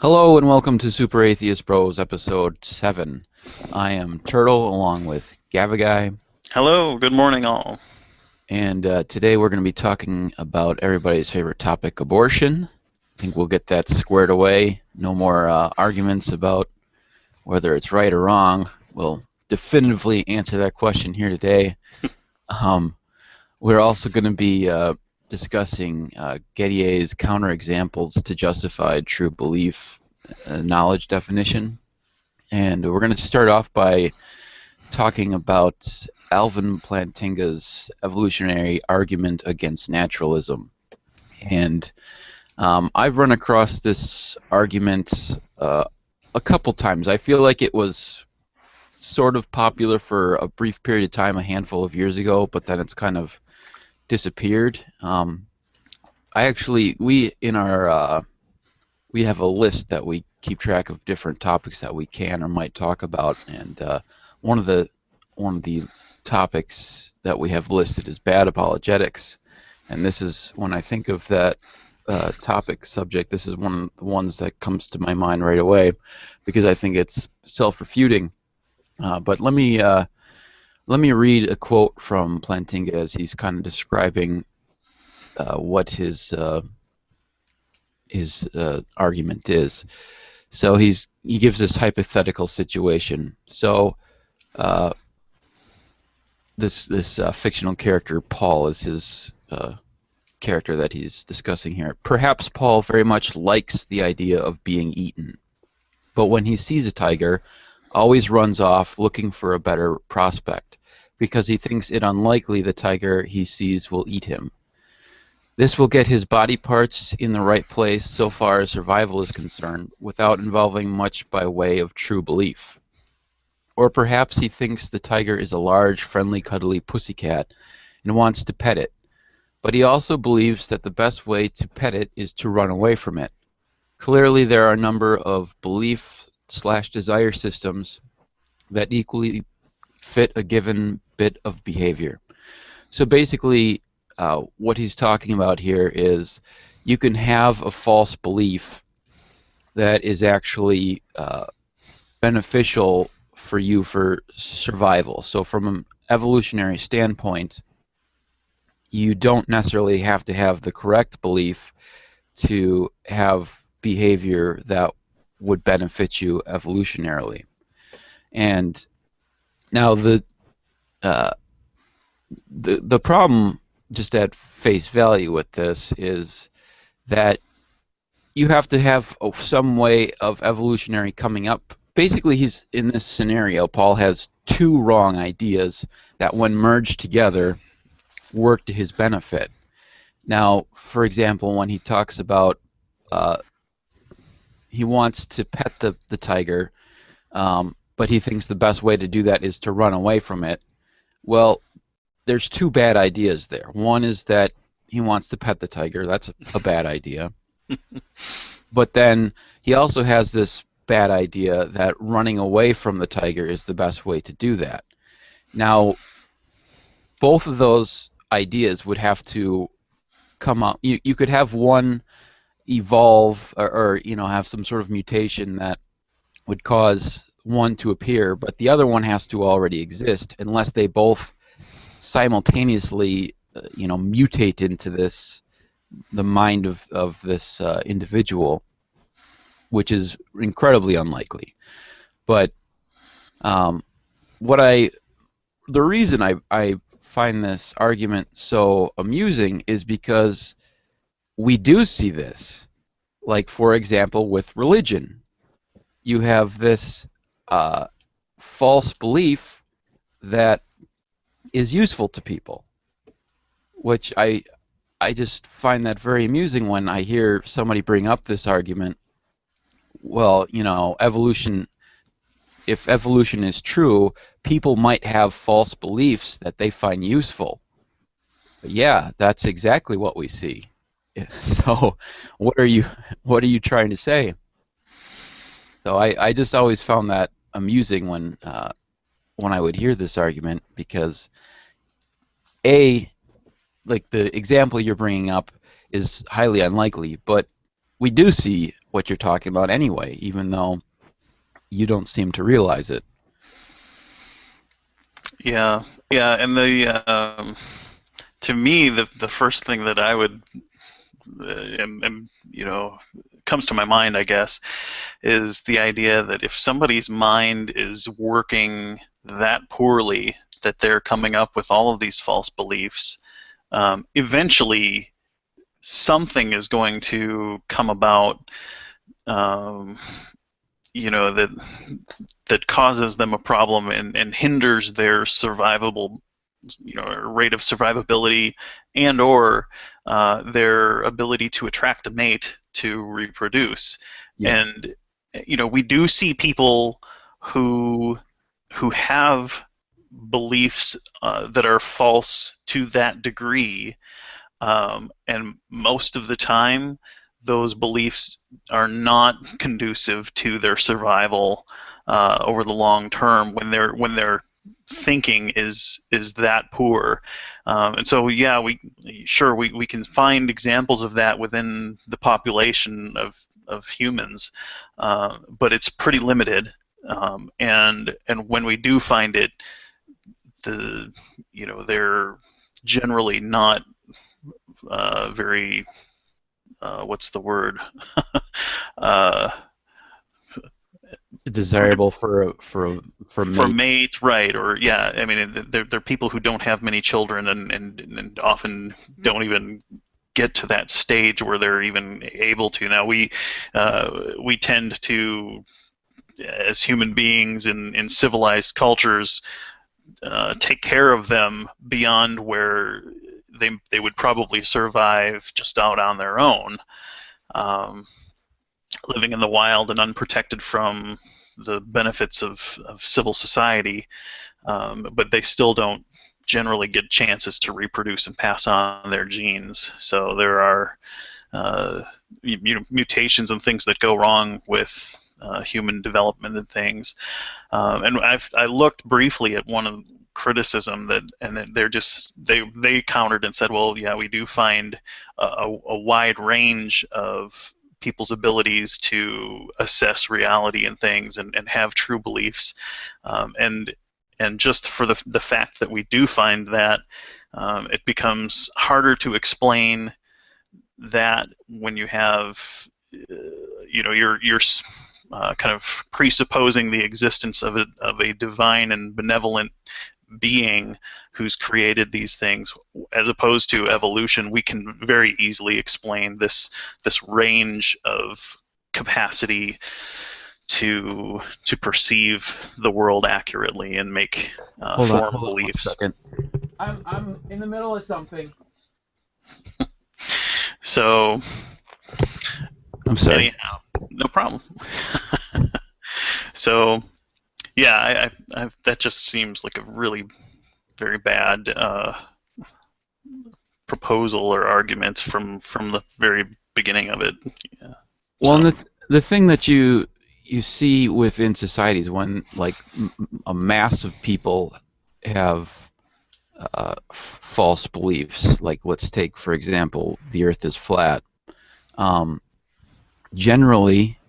Hello and welcome to Super Atheist Bros episode 7. I am Turtle along with Gavagai, Hello, good morning, all. and today we're going to be talking about everybody's favorite topic, abortion. I think we'll get that squared away. No more arguments about whether it's right or wrong. We'll definitively answer that question here today. We're also going to be discussing Gettier's counterexamples to justify true belief knowledge definition. And we're going to start off by talking about Alvin Plantinga's evolutionary argument against naturalism. And I've run across this argument a couple times. I feel like it was sort of popular for a brief period of time a handful of years ago, but then it's kind of disappeared. We have a list that we keep track of different topics that we can or might talk about, and one of the topics that we have listed is bad apologetics, and this is when I think of that subject. This is one of the ones that comes to my mind right away because I think it's self-refuting. But let me read a quote from Plantinga as he's kind of describing what his argument is. So he gives this hypothetical situation. So this fictional character Paul is his character that he's discussing here. Perhaps Paul very much likes the idea of being eaten, but when he sees a tiger, always runs off looking for a better prospect, because he thinks it unlikely the tiger he sees will eat him. This will get his body parts in the right place so far as survival is concerned, without involving much by way of true belief. Or perhaps he thinks the tiger is a large, friendly, cuddly pussycat and wants to pet it, but he also believes that the best way to pet it is to run away from it. Clearly there are a number of belief/desire systems that equally fit a given bit of behavior. So basically, what he's talking about here is you can have a false belief that is actually beneficial for you for survival. So from an evolutionary standpoint, you don't necessarily have to have the correct belief to have behavior that would benefit you evolutionarily. And now the problem, just at face value with this, is that you have to have some way of evolutionary coming up. Basically, he's in this scenario, Paul has two wrong ideas that when merged together work to his benefit. Now, for example, when he talks about he wants to pet the tiger, but he thinks the best way to do that is to run away from it. Well, there's two bad ideas there. One is that he wants to pet the tiger. That's a bad idea. But then he also has this bad idea that running away from the tiger is the best way to do that. Now, both of those ideas would have to come up. You could have one evolve or have some sort of mutation that would cause one to appear, but the other one has to already exist unless they both simultaneously mutate into the mind of this individual, which is incredibly unlikely. But the reason I find this argument so amusing is because we do see this. Like, for example, with religion, you have this false belief that is useful to people, which I just find that very amusing when I hear somebody bring up this argument. Well, evolution, if evolution is true, people might have false beliefs that they find useful. But yeah, that's exactly what we see. So what are you trying to say? So I just always found that amusing when I would hear this argument, because like the example you're bringing up is highly unlikely, but we do see what you're talking about anyway, even though you don't seem to realize it. Yeah, yeah, and to me, the first thing that I would, comes to my mind, I guess, is the idea that if somebody's mind is working that poorly, that they're coming up with all of these false beliefs, eventually something is going to come about, um, that causes them a problem and hinders their survivable, rate of survivability, and or their ability to attract a mate to reproduce. Yeah. And we do see people who have beliefs that are false to that degree, and most of the time those beliefs are not conducive to their survival over the long term when their thinking is that poor. And so yeah, we can find examples of that within the population of humans, but it's pretty limited. And when we do find it, they're generally not very, what's the word? uh, Desirable for mate. mate, right? Or yeah, I mean, they're people who don't have many children, and often don't even get to that stage where they're even able to. Now we tend to, as human beings in civilized cultures, take care of them beyond where they would probably survive just out on their own, um, living in the wild and unprotected from the benefits of civil society. But they still don't generally get chances to reproduce and pass on their genes. So there are mutations and things that go wrong with human development and things. And I looked briefly at one of criticism they countered and said, well, yeah, we do find a wide range of people's abilities to assess reality and things and have true beliefs, and just for the fact that we do find that, it becomes harder to explain that when you have, you're kind of presupposing the existence of a divine and benevolent being who's created these things. As opposed to evolution, we can very easily explain this range of capacity to perceive the world accurately and make form beliefs. Hold on 1 second. I'm in the middle of something. So, I'm sorry. Anyhow, no problem. So, yeah, I that just seems like a really very bad proposal or argument from the very beginning of it. Yeah. Well, and the thing that you see within societies when like a mass of people have false beliefs, like let's take for example the Earth is flat. Generally,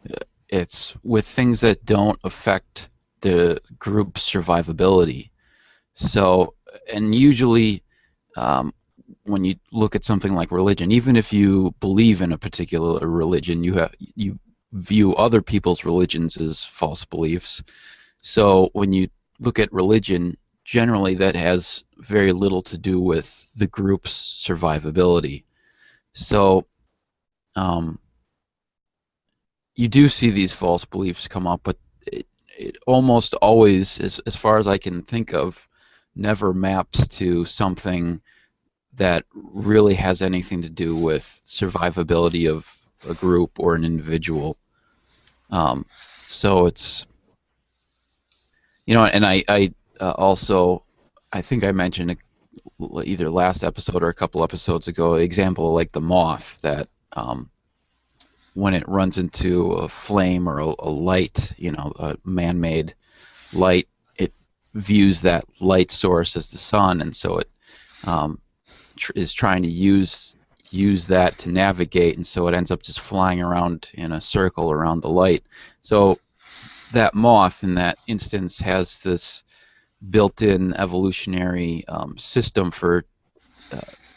it's with things that don't affect the group's survivability. So, and usually, when you look at something like religion, even if you believe in a particular religion, you view other people's religions as false beliefs. So when you look at religion, generally that has very little to do with the group's survivability. So you do see these false beliefs come up, but it almost always, as far as I can think of, never maps to something that really has anything to do with survivability of a group or an individual. So it's, and I also, I think I mentioned either last episode or a couple episodes ago, an example like the moth that when it runs into a flame or a light, a man-made light, it views that light source as the sun, and so it is trying to use use that to navigate, and so it ends up just flying around in a circle around the light. So that moth in that instance has this built-in evolutionary system for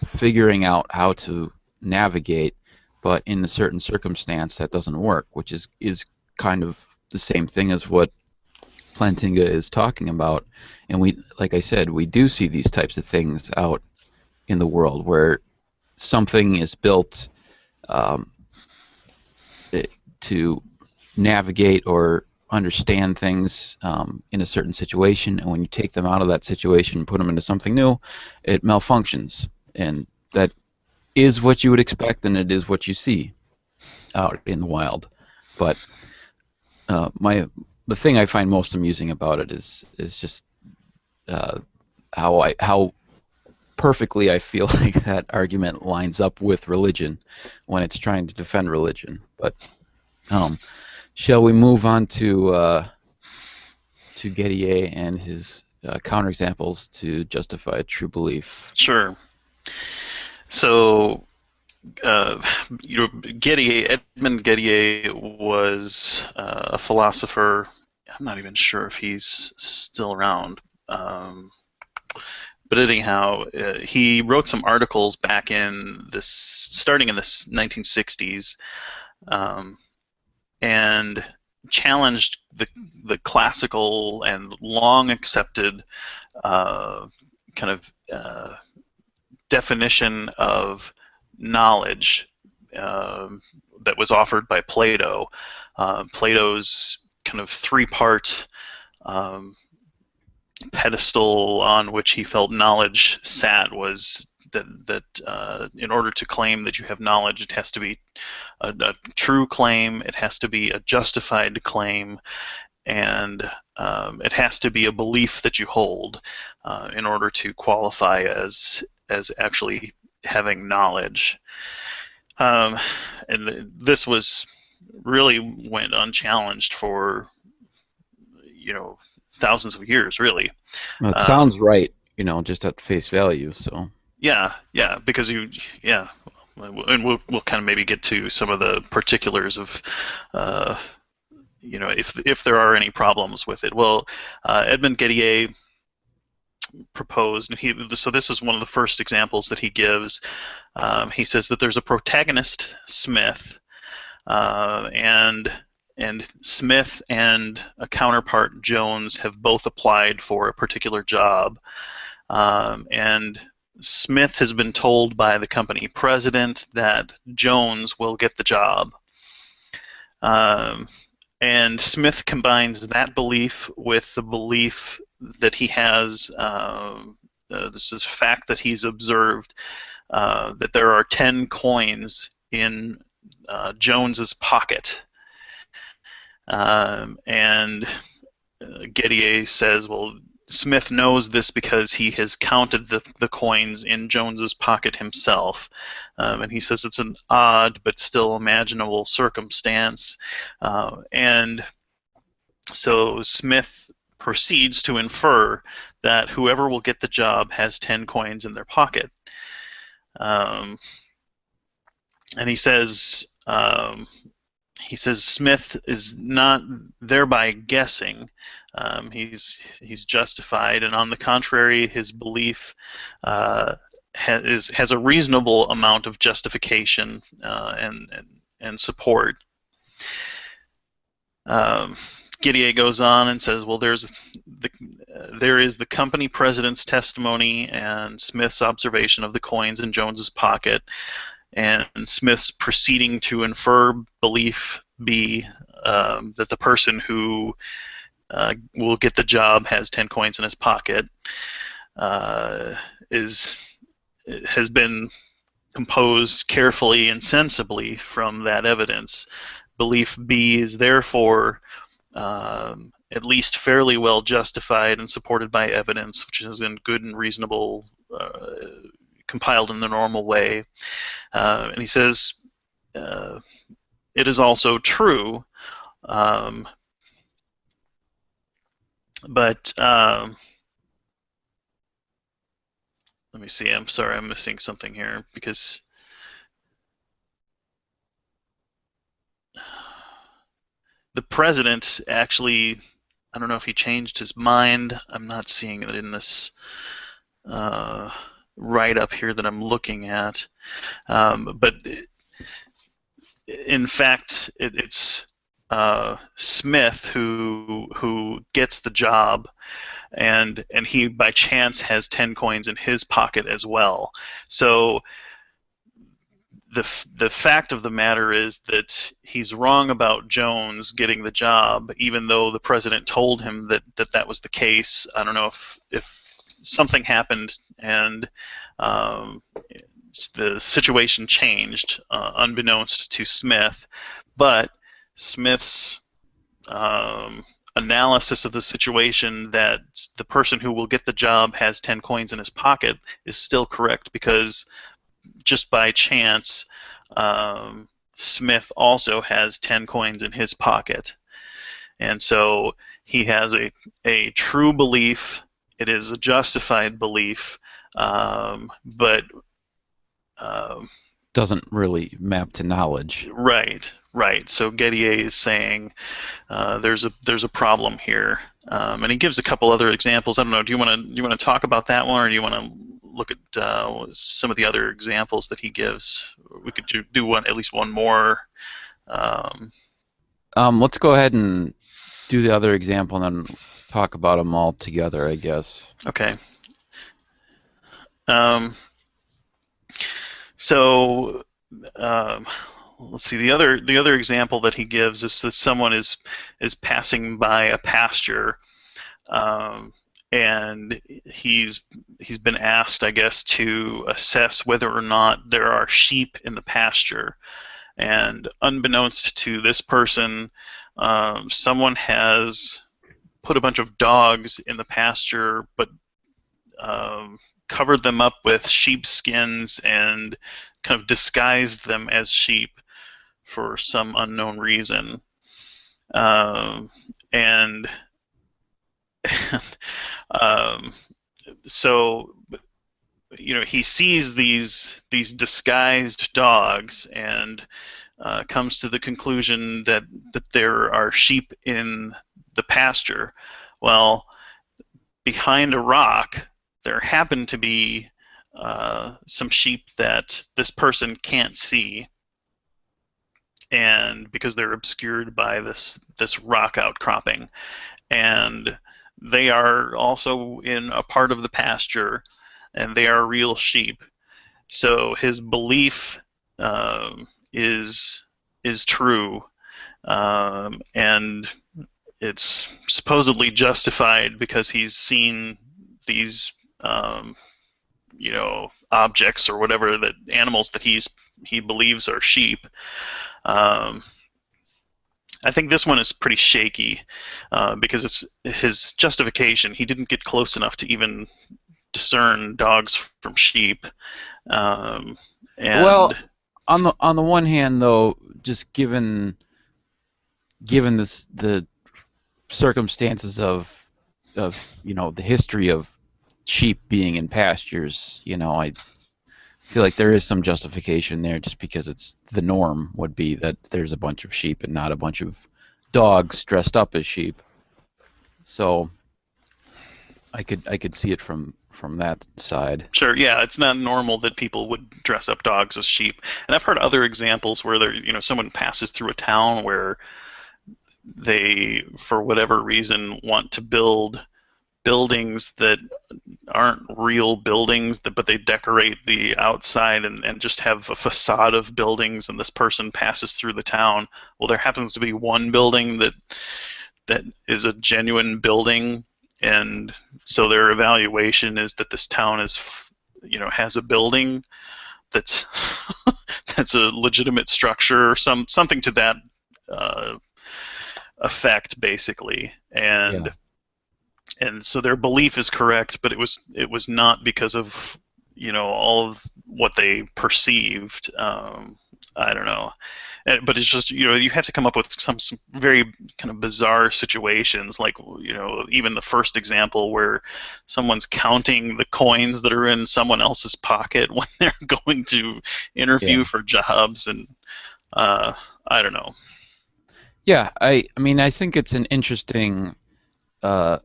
figuring out how to navigate, but in a certain circumstance that doesn't work, which is kind of the same thing as what Plantinga is talking about. And we, like I said, we do see these types of things out in the world where something is built um, to navigate or understand things in a certain situation, and when you take them out of that situation and put them into something new, it malfunctions. And that is what you would expect, and it is what you see out in the wild. But the thing I find most amusing about it is just how perfectly I feel like that argument lines up with religion when it's trying to defend religion. But shall we move on to Gettier and his counterexamples to justify true belief? Sure. So, Gettier, Edmund Gettier was a philosopher. I'm not even sure if he's still around. But anyhow, he wrote some articles back in this, starting in the 1960s, and challenged the classical and long accepted kind of definition of knowledge that was offered by Plato. Plato's kind of three-part pedestal on which he felt knowledge sat was that in order to claim that you have knowledge, it has to be a true claim, it has to be a justified claim, and it has to be a belief that you hold in order to qualify as actually having knowledge. And this was really went unchallenged for thousands of years, really. Well, it sounds right, just at face value. So yeah, because and we'll kind of maybe get to some of the particulars of if there are any problems with it. Well, Edmund Gettier proposed, so this is one of the first examples that he gives. He says that there's a protagonist, Smith, and Smith and a counterpart, Jones, have both applied for a particular job, and Smith has been told by the company president that Jones will get the job. And Smith combines that belief with the belief that he has, this is a fact that he's observed, that there are 10 coins in Jones's pocket. And Gettier says, well, Smith knows this because he has counted the coins in Jones's pocket himself. And he says it's an odd but still imaginable circumstance. And so Smith proceeds to infer that whoever will get the job has 10 coins in their pocket. And he says Smith is not thereby guessing. He's justified, and on the contrary, his belief has a reasonable amount of justification and support. Gettier goes on and says, well, there is the company president's testimony and Smith's observation of the coins in Jones's pocket, and Smith's proceeding to infer belief B, that the person who will get the job has 10 coins in his pocket, has been composed carefully and sensibly from that evidence. Belief B is therefore at least fairly well justified and supported by evidence, which is in good and reasonable, compiled in the normal way. And he says, it is also true, but let me see, I'm sorry, I'm missing something here, because the president actually, I don't know if he changed his mind. I'm not seeing it in this write-up here that I'm looking at. But in fact, it's Smith who gets the job, and he by chance has 10 coins in his pocket as well. So the fact of the matter is that he's wrong about Jones getting the job, even though the president told him that was the case. I don't know if something happened and the situation changed, unbeknownst to Smith, but Smith's analysis of the situation, that the person who will get the job has 10 coins in his pocket, is still correct, because just by chance, Smith also has 10 coins in his pocket. And so he has a true belief. It is a justified belief, but doesn't really map to knowledge. Right. So Gettier is saying there's a problem here, and he gives a couple other examples. I don't know. Do you want to talk about that one, or do you want to look at some of the other examples that he gives? We could do at least one more. Let's go ahead and do the other example and then talk about them all together, I guess. Okay. So let's see. The other example that he gives is that someone is passing by a pasture, and he's been asked, I guess, to assess whether or not there are sheep in the pasture. And unbeknownst to this person, someone has put a bunch of dogs in the pasture, but covered them up with sheep skins and kind of disguised them as sheep for some unknown reason. So, he sees these disguised dogs and comes to the conclusion that there are sheep in the pasture. Well, behind a rock, there happen to be some sheep that this person can't see, and because they're obscured by this rock outcropping, and they are also in a part of the pasture, and they are real sheep. So his belief is true, and it's supposedly justified because he's seen these objects or whatever, that animals that he believes are sheep. I think this one is pretty shaky because it's his justification. He didn't get close enough to even discern dogs from sheep. Well, on the one hand, though, just given the circumstances of the history of sheep being in pastures, I feel like there is some justification there, just because it's the norm would be that there's a bunch of sheep and not a bunch of dogs dressed up as sheep. So I could see it from that side. Sure, yeah, it's not normal that people would dress up dogs as sheep. And I've heard other examples where someone passes through a town where they, for whatever reason, want to build buildings that aren't real buildings, but they decorate the outside and just have a facade of buildings, and this person passes through the town. Well, there happens to be one building that is a genuine building, and so their evaluation is that this town has a building that's that's a legitimate structure, or something to that effect, basically. And Yeah. And so their belief is correct, but it was not because of all of what they perceived. I don't know, but it's just you have to come up with some very kind of bizarre situations, like even the first example where someone's counting the coins that are in someone else's pocket when they're going to interview for jobs, and I don't know. Yeah, I mean, I think it's an interesting uh,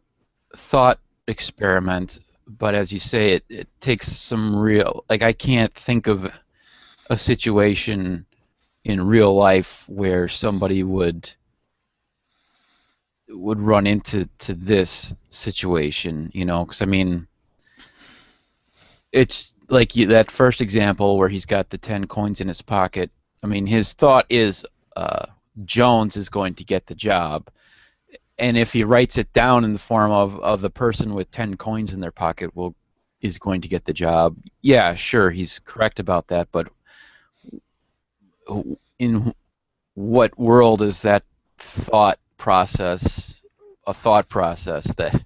thought experiment, but as you say, it takes some real, like, I can't think of a situation in real life where somebody would run into this situation, because I mean, it's like that first example where he's got the 10 coins in his pocket. I mean, his thought is uh, Jones is going to get the job, and if he writes it down in the form of the person with 10 coins in their pocket is going to get the job. Yeah, sure, he's correct about that, but in what world is that thought process a thought process that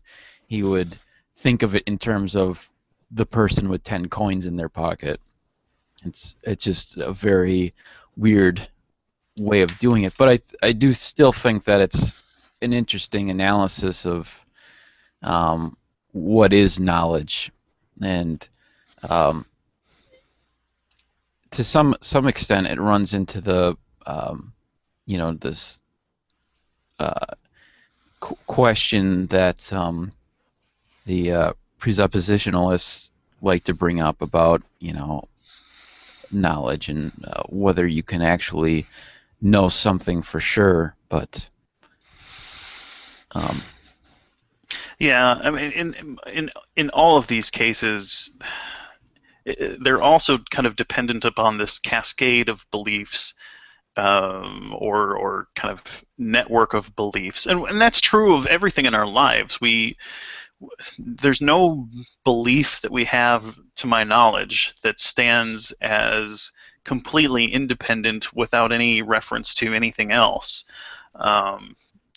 he would think of it in terms of the person with 10 coins in their pocket? It's just a very weird way of doing it, but I do still think that it's an interesting analysis of what is knowledge, and um, to some extent it runs into the this uh, question that the presuppositionalists like to bring up about knowledge and whether you can actually know something for sure, but um, Yeah, I mean, in all of these cases, they're also kind of dependent upon this cascade of beliefs, or kind of network of beliefs, and that's true of everything in our lives. There's no belief that we have, to my knowledge, that stands as completely independent without any reference to anything else.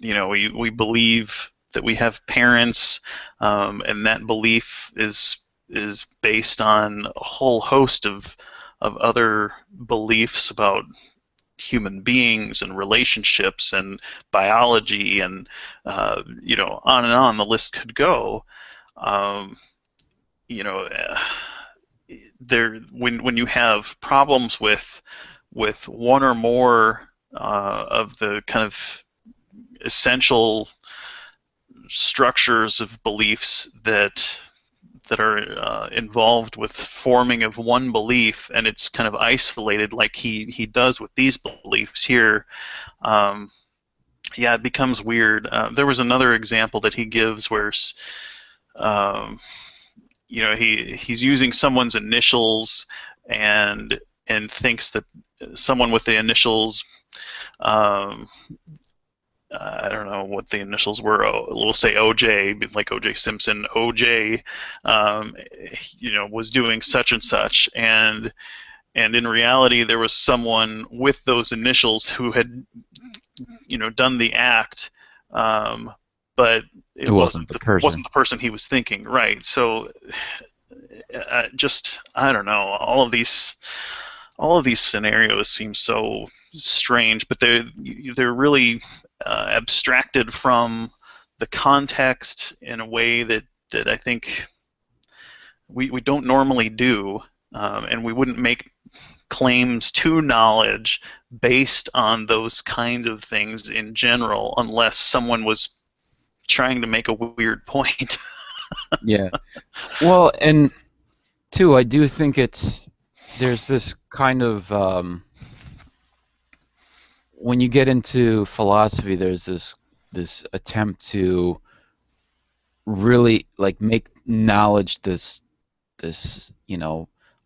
We believe that we have parents, and that belief is based on a whole host of other beliefs about human beings and relationships and biology, and on and on the list could go. Um, you know, when you have problems with one or more of the kind of essential structures of beliefs that are involved with forming of one belief, and it's kind of isolated like he does with these beliefs here. Yeah, it becomes weird. There was another example that he gives where um, he's using someone's initials, and thinks that someone with the initials, um, I don't know what the initials were. We'll say OJ, like OJ Simpson. OJ, was doing such and such, and in reality, there was someone with those initials who had, done the act, but it it wasn't the person. wasn't the person he was thinking. Right. So, I don't know. All of these scenarios seem so strange, but they're really abstracted from the context in a way that I think we don't normally do, and we wouldn't make claims to knowledge based on those kinds of things in general, unless someone was trying to make a weird point. Yeah. Well, and two, I do think there's this kind of when you get into philosophy, there's this attempt to really like make knowledge this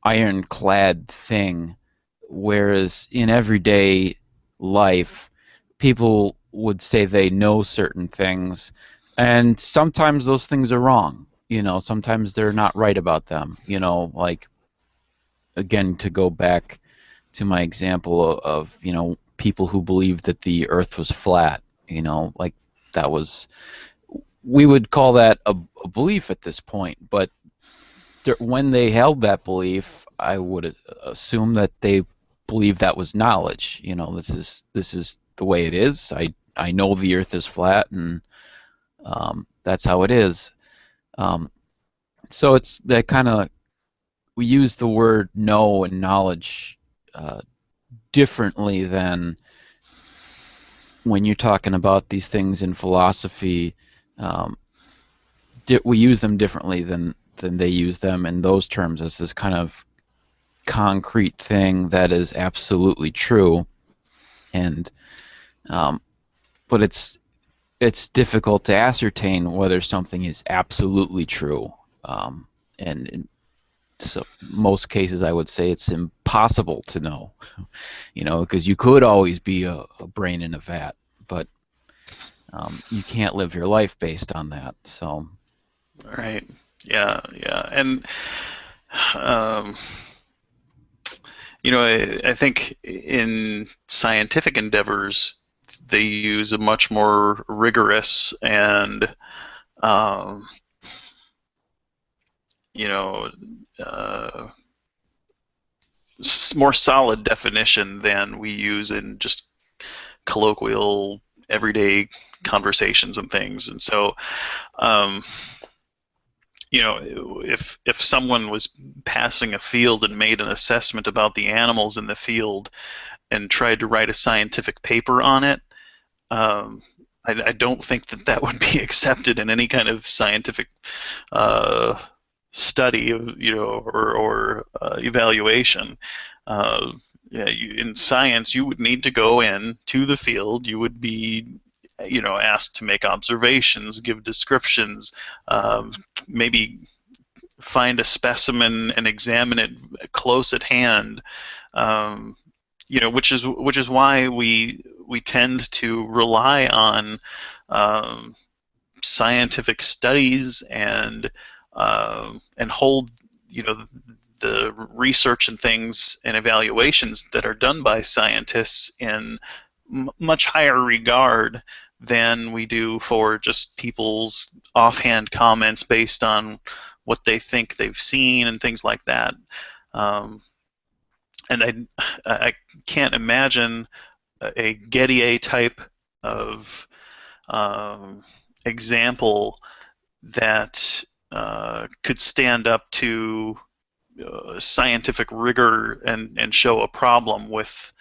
ironclad thing, whereas in everyday life people would say they know certain things, and sometimes those things are wrong. Sometimes they're not right about them. Like, again, to go back to my example of people who believed that the earth was flat, like, that was, we would call that a belief at this point, but when they held that belief, I would assume that they believed that was knowledge. This is the way it is. I know the earth is flat, and that's how it is. So it's that kind of, we use the word know and knowledge differently than when you're talking about these things in philosophy, um, we use them differently than they use them in those terms as this kind of concrete thing that is absolutely true, and um, but it's difficult to ascertain whether something is absolutely true, and in so most cases I would say it's impossible to know, because you could always be a brain in a vat, but you can't live your life based on that. So Right. Yeah. Yeah. And um, I think in scientific endeavors, they use a much more rigorous and um, you know, uh, more solid definition than we use in just colloquial, everyday conversations and things. And so, um, if someone was passing a field and made an assessment about the animals in the field and tried to write a scientific paper on it, I don't think that would be accepted in any kind of scientific uh, study, or evaluation. Yeah, in science, you would need to go in to the field. You would be, asked to make observations, give descriptions, maybe find a specimen and examine it close at hand. Um, which is why we tend to rely on um, scientific studies and hold the research and things and evaluations that are done by scientists in much higher regard than we do for just people's offhand comments based on what they think they've seen and things like that. Um, and I can't imagine a Gettier type of um, example that could stand up to scientific rigor and show a problem with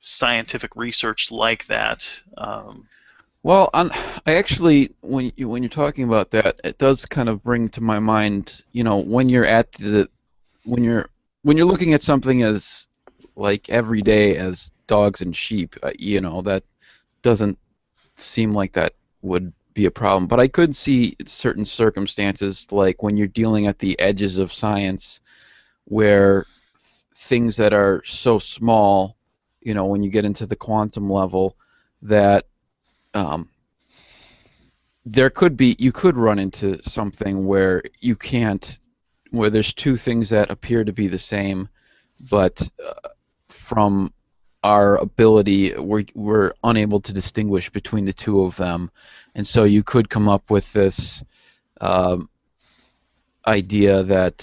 scientific research like that. well, I actually, when you're talking about that, it does kind of bring to my mind, when you're at the when you're when you're looking at something as like every day as dogs and sheep, that doesn't seem like that would be a problem. But I could see certain circumstances, like when you're dealing at the edges of science, where things that are so small, when you get into the quantum level, that um, you could run into something where where there's two things that appear to be the same, but from our ability, we're unable to distinguish between the two of them, and so you could come up with this um, idea that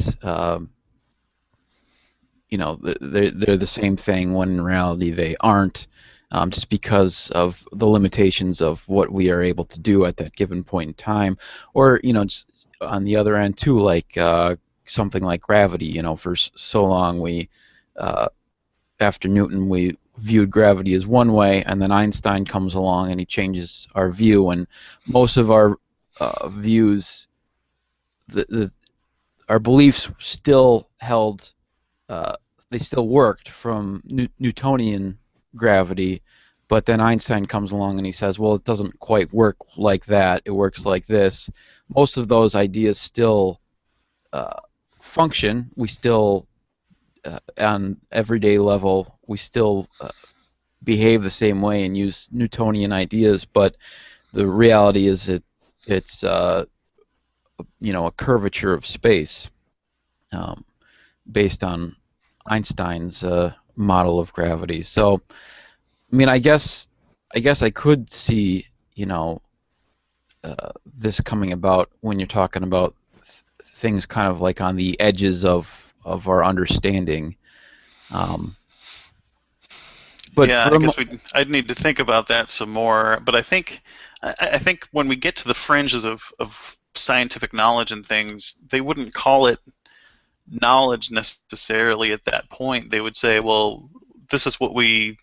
they're the same thing when in reality they aren't, just because of the limitations of what we are able to do at that given point in time, or just on the other end too, like something like gravity. For so long after Newton, we viewed gravity as one way, and then Einstein comes along and he changes our view, and most of our views, our beliefs still held, uh, they still worked from Newtonian gravity, but then Einstein comes along and he says, well, it doesn't quite work like that, it works like this. Most of those ideas still function. We still, on everyday level, we still behave the same way and use Newtonian ideas, but the reality is it's a curvature of space, um, based on Einstein's model of gravity. So, I mean, I guess I could see, this coming about when you're talking about things kind of like on the edges of our understanding. Um, but Yeah, for I a guess I'd need to think about that some more. But I think when we get to the fringes of scientific knowledge and things, they wouldn't call it knowledge necessarily at that point. They would say, well, this is what we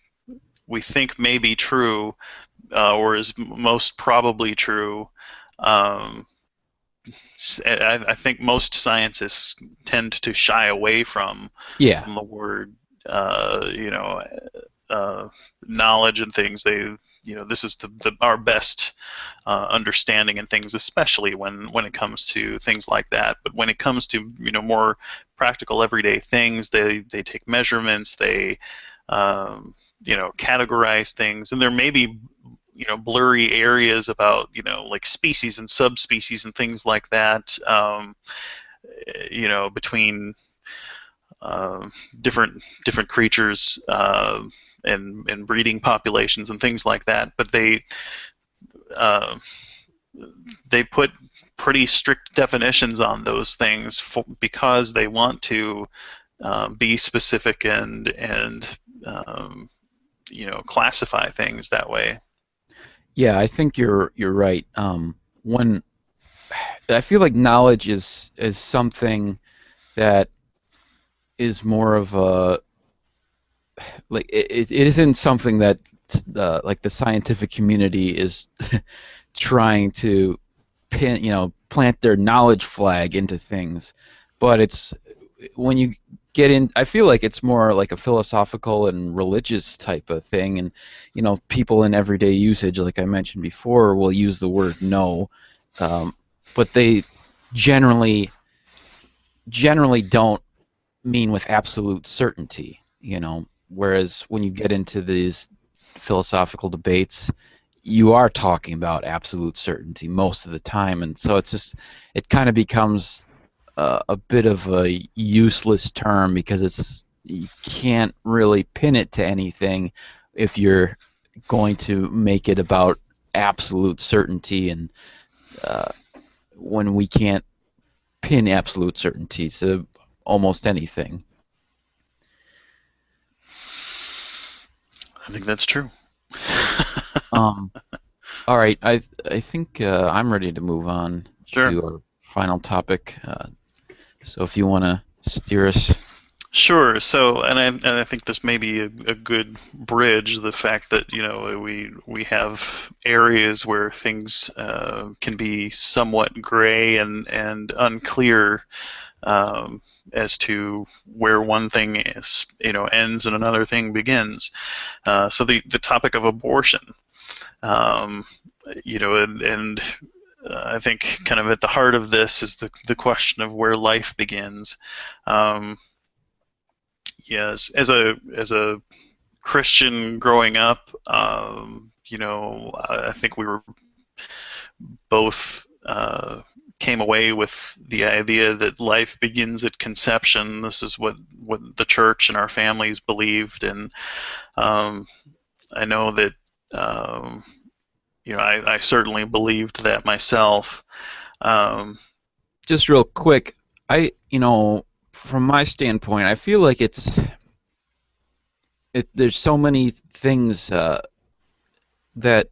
we think may be true, or is most probably true. Um, I think most scientists tend to shy away Yeah. from the word, knowledge and things. This is our best understanding and things, especially when it comes to things like that. But when it comes to more practical everyday things, they take measurements, they categorize things, and there may be blurry areas about like species and subspecies and things like that. Between different creatures and breeding populations and things like that. But uh, they put pretty strict definitions on those things because they want to be specific and classify things that way. Yeah, I think you're right. When I feel like knowledge is something that is more of a like it isn't something that like the scientific community is trying to plant their knowledge flag into things, but it's when you get in, I feel like it's more like a philosophical and religious type of thing, and people in everyday usage, like I mentioned before, will use the word no, but they generally don't mean with absolute certainty, whereas when you get into these philosophical debates, you are talking about absolute certainty most of the time, and so it kind of becomes a bit of a useless term because you can't really pin it to anything if you're going to make it about absolute certainty, and when we can't pin absolute certainty to almost anything. I think that's true. Um, all right, I think I'm ready to move on Sure. to our final topic. So if you want to steer us. Sure. So, and I think this may be a good bridge. The fact that we have areas where things can be somewhat gray and unclear as to where one thing is ends and another thing begins. So the topic of abortion, and I think kind of at the heart of this is the question of where life begins. Yes, as a Christian growing up, I think we were both came away with the idea that life begins at conception. This is what the church and our families believed, and I know that I certainly believed that myself. Just real quick, from my standpoint, I feel like there's so many things that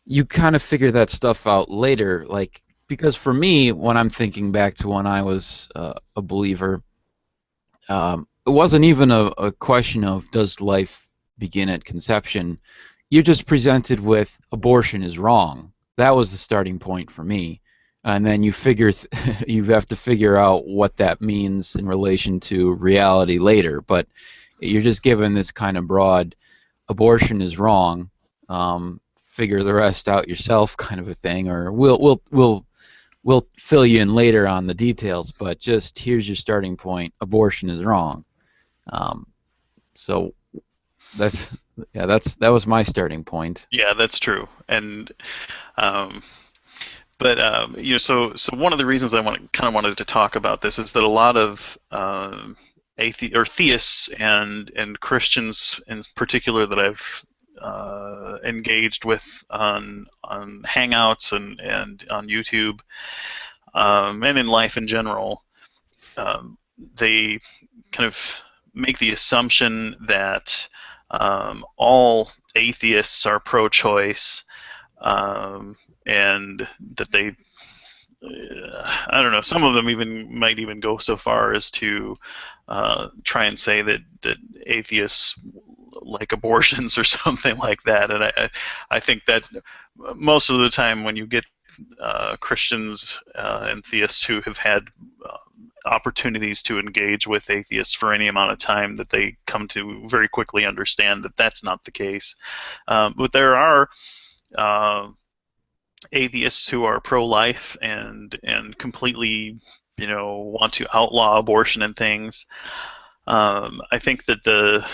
you kind of figure that stuff out later. Like, because for me, when I'm thinking back to when I was a believer, it wasn't even a question of does life begin at conception. You're just presented with abortion is wrong. That was the starting point for me. And then you have to figure out what that means in relation to reality later. But you're just given this kind of broad, abortion is wrong. Figure the rest out yourself, kind of a thing. Or we'll fill you in later on the details. But just here's your starting point: abortion is wrong. So that was my starting point. Yeah, that's true. And but so one of the reasons I wanted to talk about this is that a lot of theists and Christians in particular that I've engaged with on Hangouts and on YouTube and in life in general, they kind of make the assumption that all atheists are pro-choice. And that they, I don't know, some of them might even go so far as to try and say that atheists like abortions or something like that. And I think that most of the time when you get Christians and theists who have had opportunities to engage with atheists for any amount of time, that they come to very quickly understand that that's not the case. But there are atheists who are pro-life and completely, want to outlaw abortion and things. I think that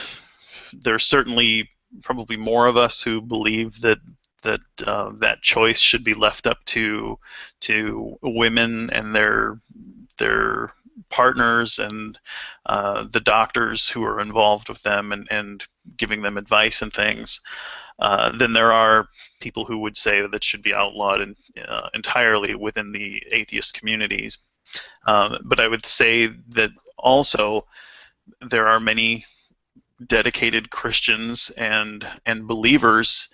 there's certainly probably more of us who believe that that choice should be left up to women and their partners and the doctors who are involved with them and giving them advice and things. Then there are people who would say that should be outlawed entirely within the atheist communities. But I would say that also there are many dedicated Christians and believers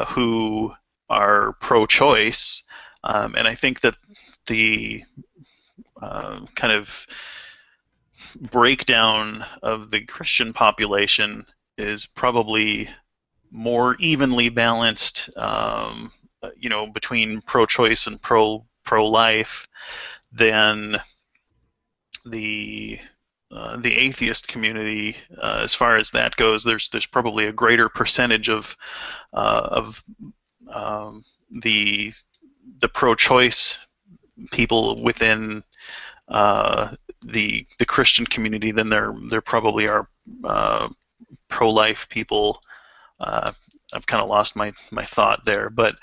who are pro-choice, and I think that the kind of breakdown of the Christian population is probably more evenly balanced, between pro-choice and pro-life than the atheist community. As far as that goes, there's probably a greater percentage of the pro-choice people within the Christian community than there probably are pro-life people. I've kind of lost my thought there, but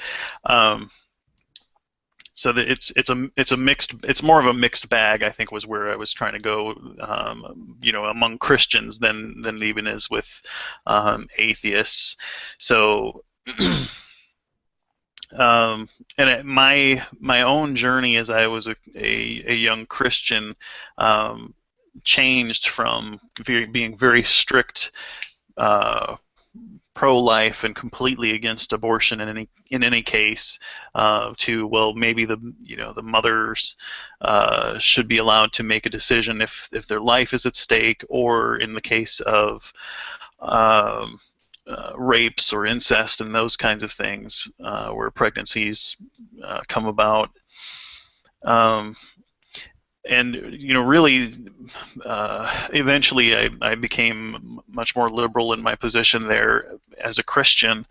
so that it's more of a mixed bag, I think, was where I was trying to go, among Christians than even is with atheists. So and my own journey as I was a young Christian changed from being very strict pro-life and completely against abortion in any case, to, well, maybe the mothers should be allowed to make a decision if their life is at stake, or in the case of rapes or incest and those kinds of things, where pregnancies come about. And really, eventually I became much more liberal in my position there as a Christian.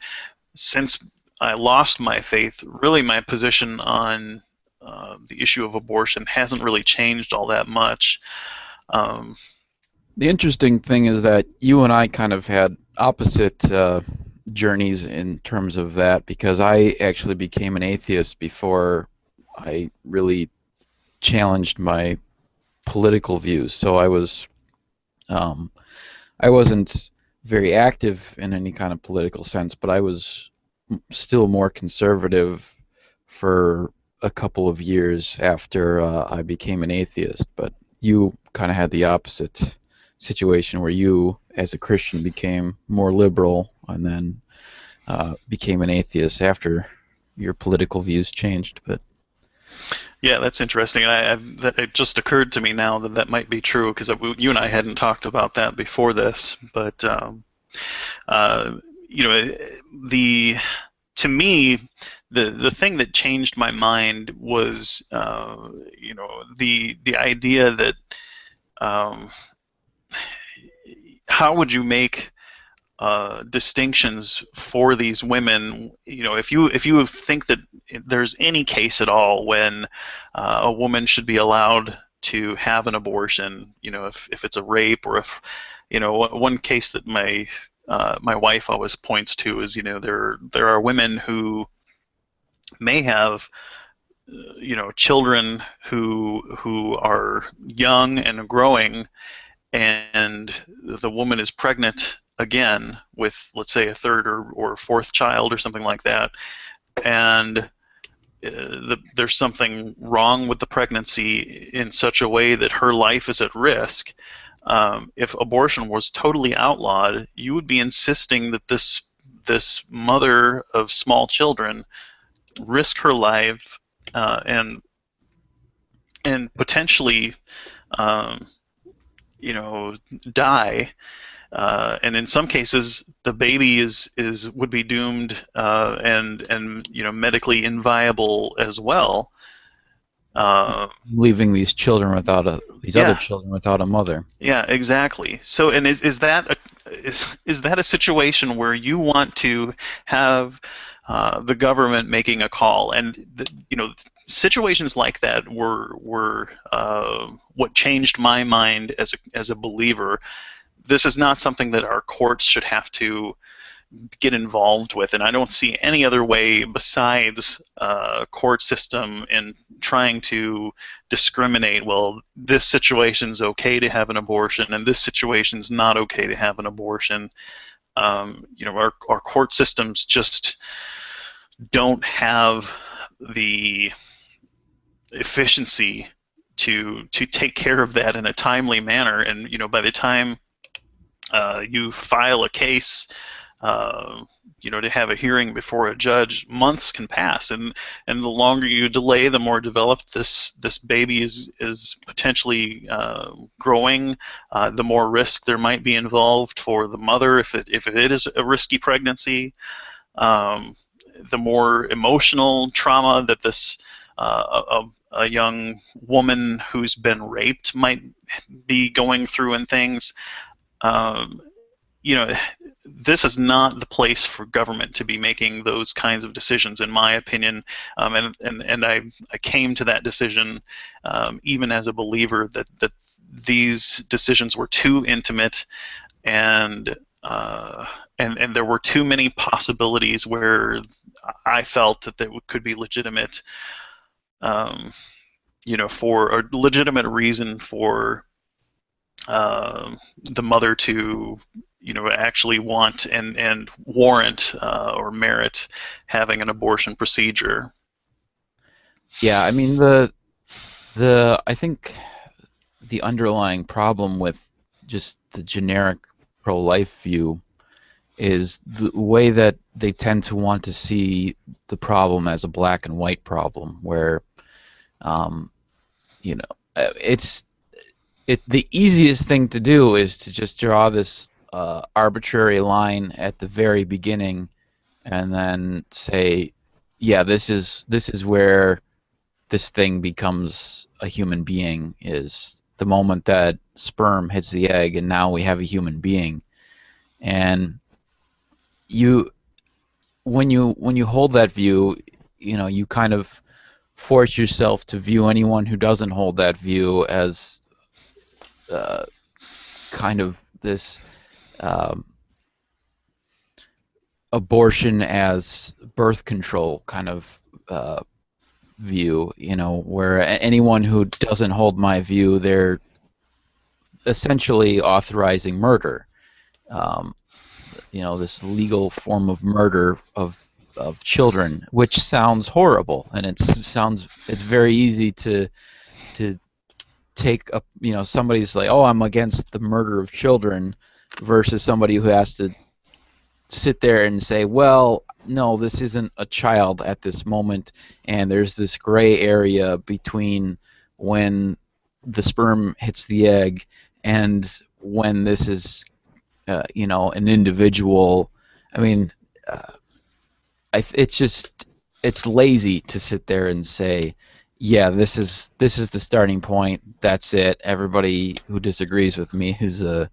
Since I lost my faith, really my position on the issue of abortion hasn't really changed all that much. The interesting thing is that you and I kind of had opposite journeys in terms of that, because I actually became an atheist before I really challenged my political views. So I wasn't very active in any kind of political sense, but I was still more conservative for a couple of years after I became an atheist. But you kind of had the opposite situation, where you, as a Christian, became more liberal and then became an atheist after your political views changed. But yeah, that's interesting. And it just occurred to me now that might be true, because you and I hadn't talked about that before this. But to me, the thing that changed my mind was the idea that how would you make distinctions for these women? If you think that there's any case at all when a woman should be allowed to have an abortion, if it's a rape, or if one case that my wife always points to is, there are women who may have children who are young and growing, and the woman is pregnant again with, let's say, a third or fourth child or something like that, and there's something wrong with the pregnancy in such a way that her life is at risk. If abortion was totally outlawed, you would be insisting that this mother of small children risk her life and potentially die, and in some cases, the baby would be doomed and medically inviable as well. Leaving these children without these other Yeah, children without a mother. yeah, exactly. So, and is that a situation where you want to have the government making a call? And situations like that were what changed my mind as a believer. This is not something that our courts should have to get involved with, and I don't see any other way besides court system in trying to discriminate. Well, this situation's okay to have an abortion, and this situation's not okay to have an abortion. Our court systems just don't have the efficiency to take care of that in a timely manner. And by the time you file a case, to have a hearing before a judge, months can pass, and the longer you delay, the more developed this baby is potentially growing, the more risk there might be involved for the mother if it is a risky pregnancy, the more emotional trauma that this a young woman who's been raped might be going through and things. This is not the place for government to be making those kinds of decisions, in my opinion. And I came to that decision even as a believer that these decisions were too intimate, and there were too many possibilities where I felt that they could be legitimate, for a legitimate reason for the mother to actually want and warrant or merit having an abortion procedure. Yeah, I mean I think the underlying problem with just the generic pro-life view is the way that they tend to want to see the problem as a black and white problem, where the easiest thing to do is to just draw this arbitrary line at the very beginning, and then say, yeah, this is where this thing becomes a human being, is the moment that sperm hits the egg, and now we have a human being. And when you hold that view, you kind of force yourself to view anyone who doesn't hold that view as kind of this abortion as birth control kind of view, where anyone who doesn't hold my view, they're essentially authorizing murder. This legal form of murder of children, which sounds horrible, and it's very easy to take up, somebody's like, oh, I'm against the murder of children, versus somebody who has to sit there and say, well, no, this isn't a child at this moment, and there's this gray area between when the sperm hits the egg and when this is an individual. I mean, it's lazy to sit there and say, yeah, this is the starting point. That's it. Everybody who disagrees with me is a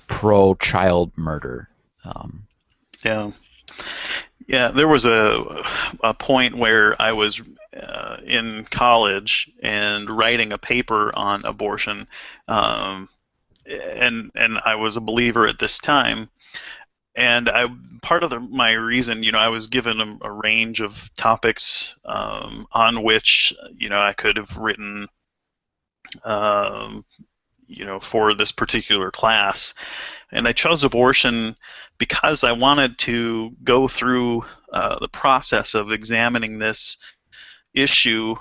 pro-child murder. Yeah. There was a point where I was in college and writing a paper on abortion, and I was a believer at this time. And part of my reason, I was given a range of topics on which, I could have written, for this particular class. And I chose abortion because I wanted to go through the process of examining this issue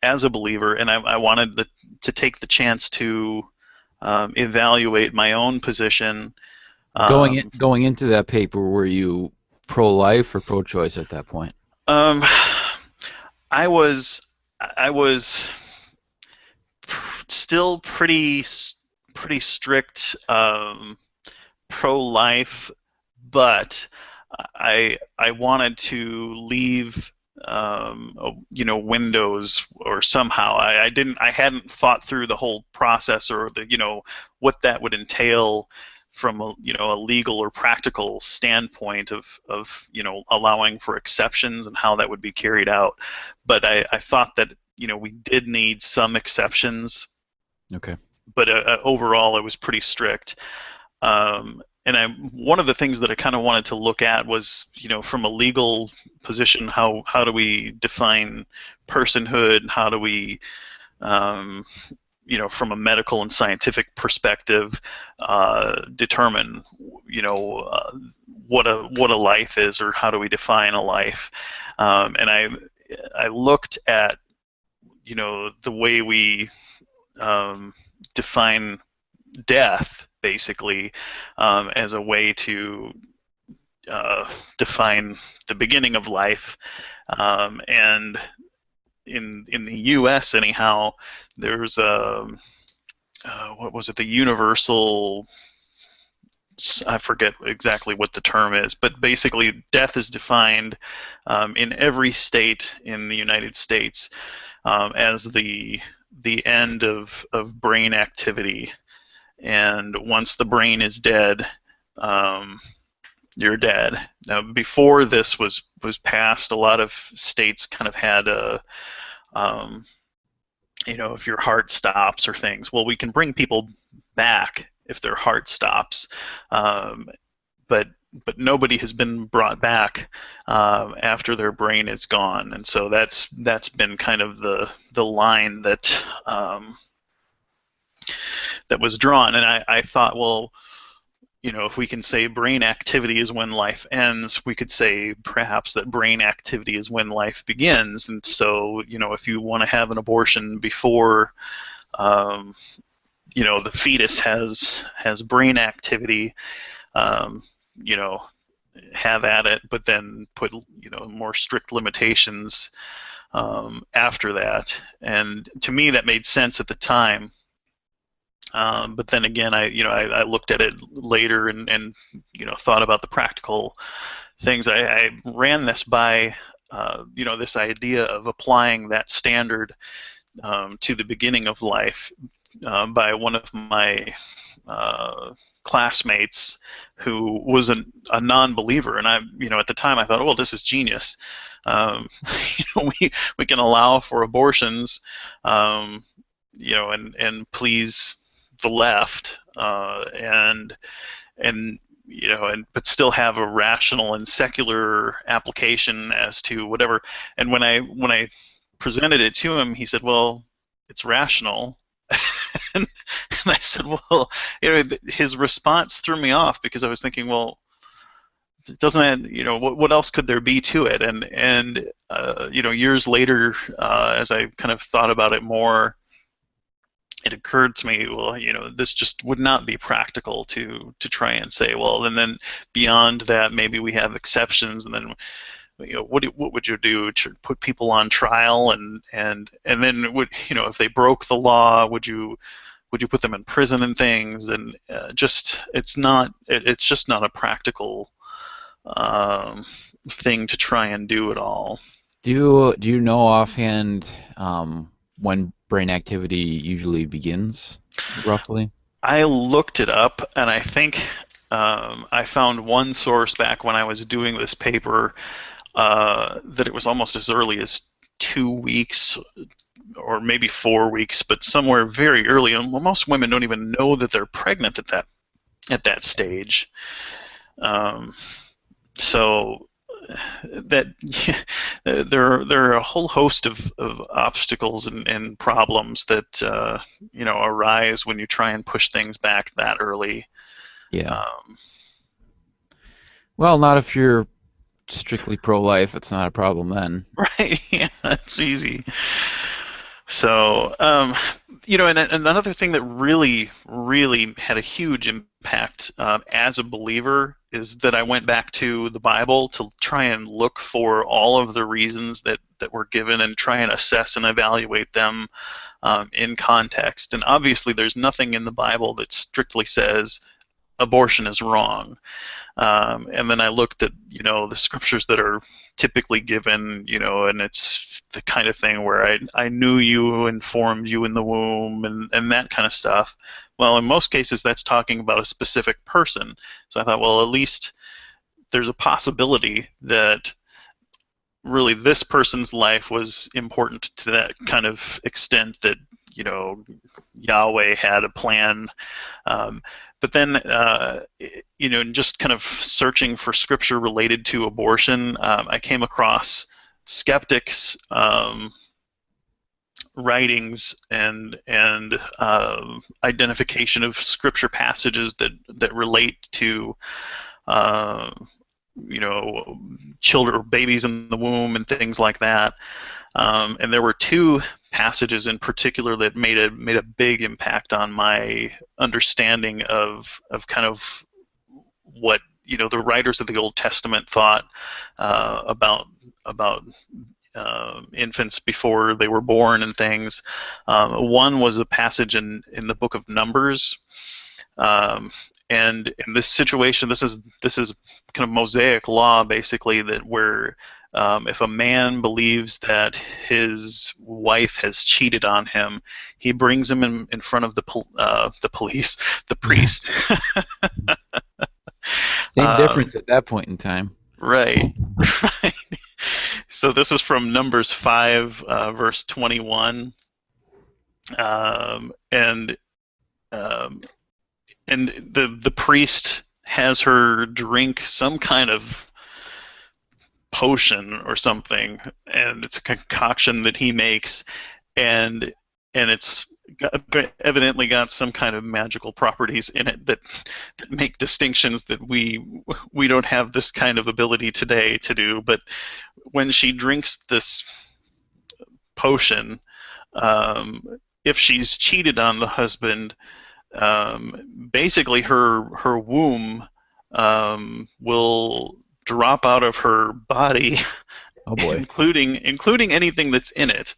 as a believer, and I wanted to take the chance to evaluate my own position. Going into that paper, were you pro-life or pro-choice at that point? I was still pretty pretty strict pro-life, but I wanted to leave windows, or somehow I hadn't thought through the whole process, or what that would entail from a legal or practical standpoint of allowing for exceptions and how that would be carried out. But I thought that we did need some exceptions. Okay. But overall, it was pretty strict. And one of the things that I kind of wanted to look at was, from a legal position, how do we define personhood? How do we, from a medical and scientific perspective, determine, what a life is, or how do we define a life? And I looked at, the way we define death, basically, as a way to define the beginning of life. And in the U.S., anyhow, there's what was it? The universal. I forget exactly what the term is, but basically, death is defined in every state in the United States as the end of brain activity. And once the brain is dead, you're dead. Now, before this was passed, a lot of states kind of had if your heart stops or things, well, we can bring people back if their heart stops, but nobody has been brought back after their brain is gone, and so that's been kind of the line that that was drawn. And I thought, well, if we can say brain activity is when life ends, we could say perhaps that brain activity is when life begins. And so, if you want to have an abortion before, the fetus has brain activity, have at it, but then put, more strict limitations after that. And to me, that made sense at the time. But then again, I looked at it later and thought about the practical things. I ran this by this idea of applying that standard to the beginning of life by one of my classmates who was a non-believer, and at the time I thought, oh, well, this is genius. We can allow for abortions, and please the left, but still have a rational and secular application as to whatever. And when I presented it to him, he said, well, it's rational. and I said, well, his response threw me off, because I was thinking, well, doesn't that, what else could there be to it? And years later, as I kind of thought about it more, it occurred to me, well, this just would not be practical to try and say, well, and then beyond that, maybe we have exceptions, and then, what would you do? Put people on trial, and then would, if they broke the law, would you put them in prison and things? And it's just not a practical thing to try and do at all. Do you know offhand when brain activity usually begins, roughly? I looked it up, and I think I found one source back when I was doing this paper that it was almost as early as 2 weeks or maybe 4 weeks, but somewhere very early. And most women don't even know that they're pregnant at that stage. So that there are a whole host of obstacles and problems that arise when you try and push things back that early. Yeah. Well, not if you're strictly pro-life. It's not a problem then. Right. Yeah, it's easy. So, and another thing that really, really had a huge impact as a believer is that I went back to the Bible to try and look for all of the reasons that were given and try and assess and evaluate them in context. And obviously, there's nothing in the Bible that strictly says abortion is wrong. And then I looked at, the scriptures that are typically given, and it's the kind of thing where I knew you, informed you in the womb, and that kind of stuff. Well, in most cases, that's talking about a specific person. So I thought, well, at least there's a possibility that really this person's life was important to that kind of extent that, Yahweh had a plan. But then, just kind of searching for scripture related to abortion, I came across skeptics' writings and identification of scripture passages that relate to, children or babies in the womb and things like that. And there were two passages in particular that made a big impact on my understanding of kind of what the writers of the Old Testament thought about infants before they were born and things. One was a passage in the book of Numbers. And in this situation, this is kind of Mosaic law, basically, that where if a man believes that his wife has cheated on him, he brings him in front of the police, the priest. Same difference at that point in time. Right, right. So this is from Numbers 5, verse 21, and the priest has her drink some kind of potion or something, and it's a concoction that he makes, and it's evidently got some kind of magical properties in it that make distinctions that we don't have this kind of ability today to do. But when she drinks this potion, if she's cheated on the husband, basically her womb will drop out of her body, oh boy, including anything that's in it.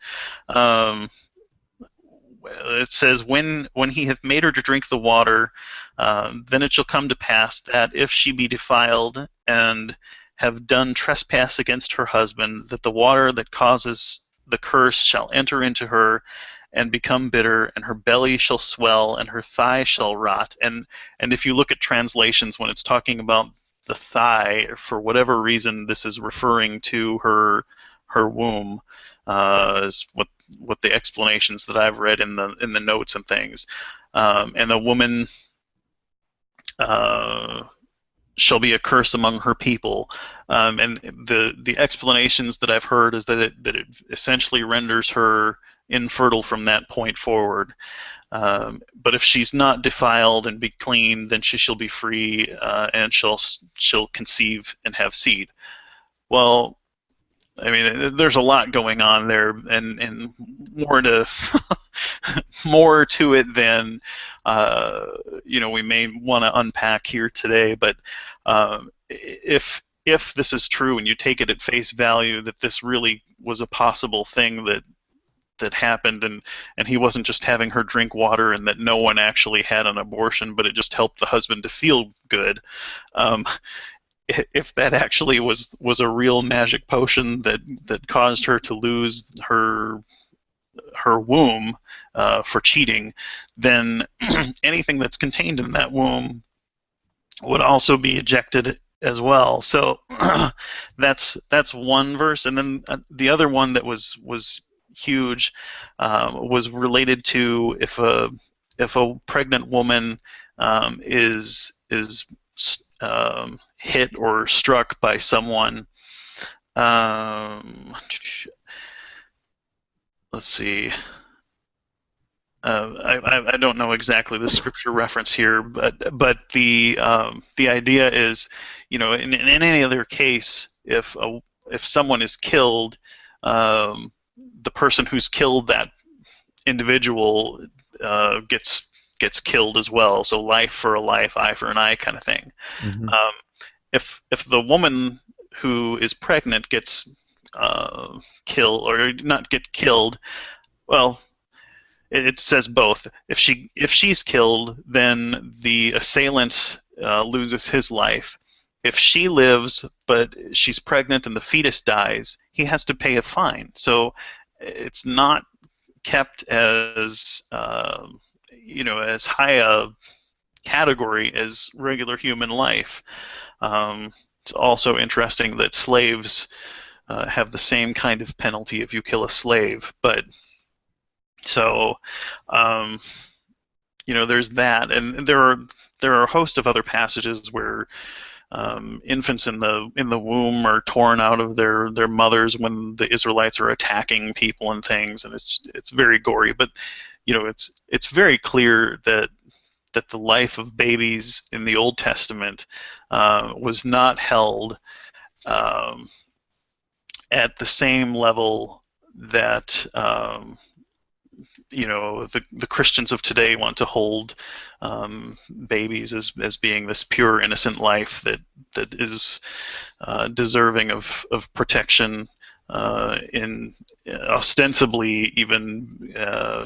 It says, when he hath made her to drink the water, then it shall come to pass that if she be defiled and have done trespass against her husband, that the water that causes the curse shall enter into her and become bitter, and her belly shall swell, and her thigh shall rot. And if you look at translations, when it's talking about the thigh, for whatever reason, this is referring to her womb, is what the explanations that I've read in the notes and things. And the woman shall be a curse among her people. And the explanations that I've heard is that it essentially renders her infertile from that point forward. But if she's not defiled and be clean, then she shall be free, and she'll conceive and have seed. Well, I mean, there's a lot going on there, and more to more to it than we may want to unpack here today. But if this is true, and you take it at face value that this really was a possible thing that happened, and he wasn't just having her drink water, and that no one actually had an abortion, but it just helped the husband to feel good. If that actually was a real magic potion that caused her to lose her womb for cheating, then anything that's contained in that womb would also be ejected as well. So that's one verse, and then the other one that was huge was related to if a pregnant woman is hit or struck by someone. Let's see. I don't know exactly the scripture reference here, but the idea is, in any other case, if someone is killed, the person who's killed that individual gets killed as well. So life for a life, eye for an eye, kind of thing. Mm-hmm. If the woman who is pregnant gets killed, or not get killed, well, it says both. If she's killed, then the assailant loses his life. If she lives but she's pregnant and the fetus dies, he has to pay a fine. So it's not kept as as high a category as regular human life. It's also interesting that slaves have the same kind of penalty if you kill a slave. But so there's that, and there are a host of other passages where infants in the womb are torn out of their mothers when the Israelites are attacking people and things, and it's very gory. But it's very clear that the life of babies in the Old Testament was not held at the same level that the Christians of today want to hold babies as being this pure, innocent life that is deserving of protection, in ostensibly even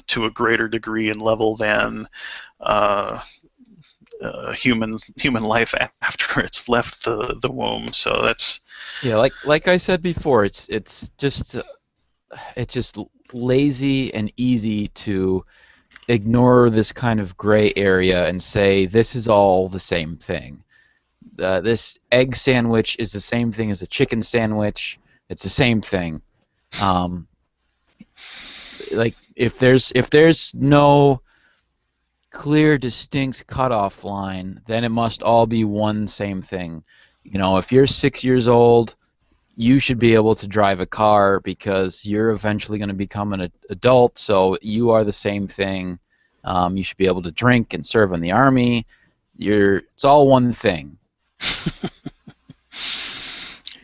to a greater degree and level than human life after it's left the womb. So that's like I said before, it's just lazy and easy to ignore this kind of gray area and say this is all the same thing. This egg sandwich is the same thing as a chicken sandwich. It's the same thing. Like if there's no clear, distinct cutoff line, then it must all be one same thing. If you're 6 years old, you should be able to drive a car because you're eventually going to become an adult, so you are the same thing. You should be able to drink and serve in the army. It's all one thing.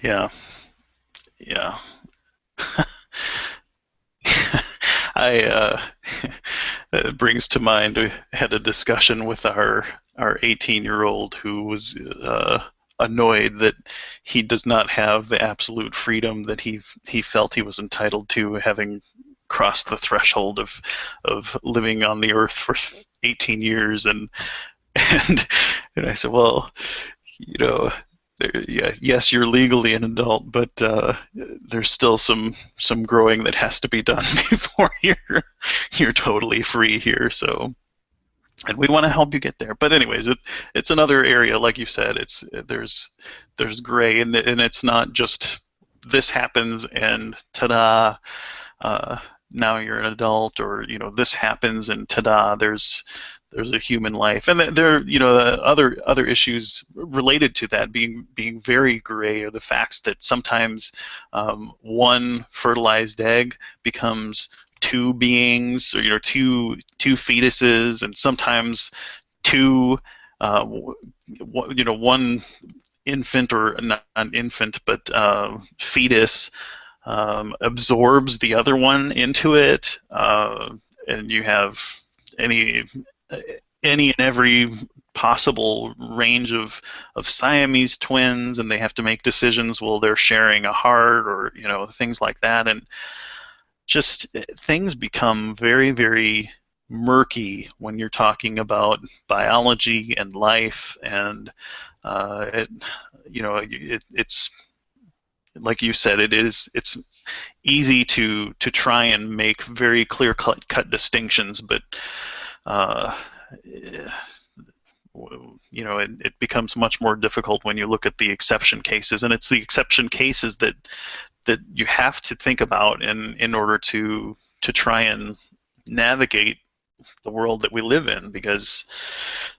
Yeah. It brings to mind, we had a discussion with our 18-year-old who was annoyed that he does not have the absolute freedom that he felt he was entitled to, having crossed the threshold of living on the earth for 18 years, and I said, well, yes, you're legally an adult, but there's still some growing that has to be done before you're totally free here. So, and we want to help you get there. But anyways, it's another area, like you said. There's gray, and it's not just this happens and ta-da, now you're an adult, or this happens and ta-da, there's a human life, and there other issues related to that being very gray are the facts that sometimes one fertilized egg becomes two beings, or two fetuses, and sometimes two one infant, or not an infant but fetus absorbs the other one into it, and you have any and every possible range of Siamese twins, and they have to make decisions. Well, they're sharing a heart, or things like that, and just things become very, very murky when you're talking about biology and life, and it's like you said, it's easy to try and make very clear cut distinctions, but it becomes much more difficult when you look at the exception cases, and it's the exception cases that you have to think about in order to try and navigate the world that we live in, because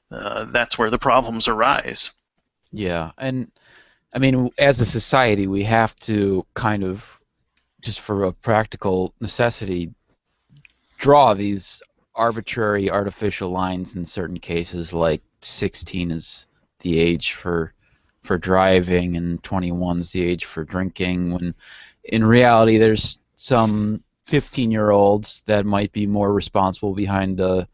that's where the problems arise. Yeah, and I mean, as a society, we have to kind of, just for a practical necessity, draw these arbitrary, artificial lines in certain cases, like 16 is the age for driving and 21 is the age for drinking, when in reality there's some 15-year-olds that might be more responsible behind the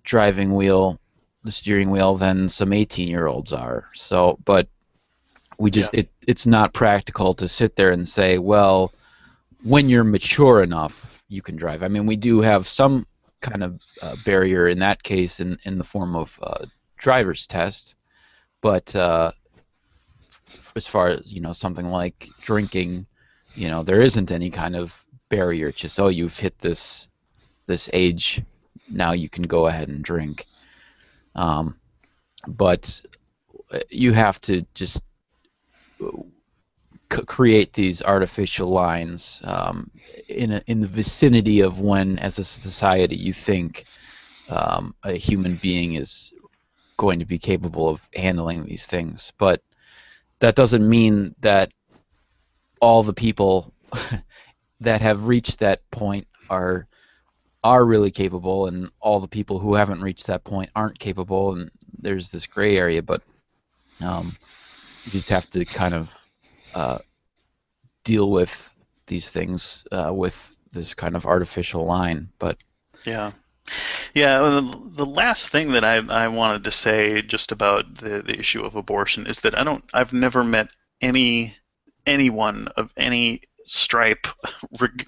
driving wheel, the steering wheel, than some 18-year-olds are. So, but we just it's not practical to sit there and say, well, when you're mature enough, you can drive. I mean, we do have some kind of barrier in that case in the form of driver's test, but as far as something like drinking, there isn't any kind of barrier. It's just, oh, you've hit this age, now you can go ahead and drink. But you have to just create these artificial lines in the vicinity of when, as a society, you think a human being is going to be capable of handling these things. But that doesn't mean that all the people that have reached that point are really capable, and all the people who haven't reached that point aren't capable, and there's this gray area. But you just have to kind of deal with these things with this kind of artificial line. But yeah. Well, the last thing that I wanted to say just about the issue of abortion is that I've never met anyone of any stripe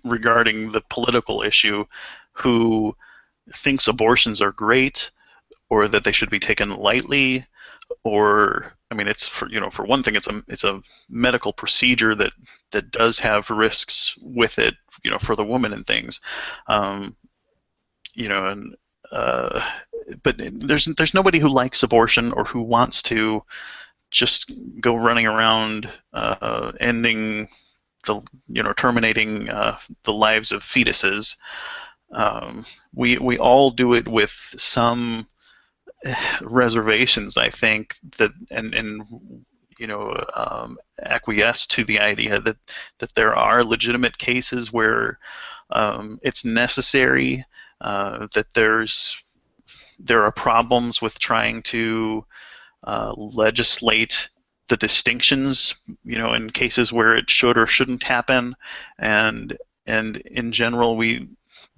regarding the political issue who thinks abortions are great, or that they should be taken lightly, or, I mean, it's for one thing, it's a medical procedure that does have risks with it, for the woman and things. But there's nobody who likes abortion or who wants to just go running around ending terminating the lives of fetuses. We all do it with some reservations, I think, that and acquiesce to the idea that there are legitimate cases where it's necessary, that there are problems with trying to legislate the distinctions, in cases where it should or shouldn't happen, and in general we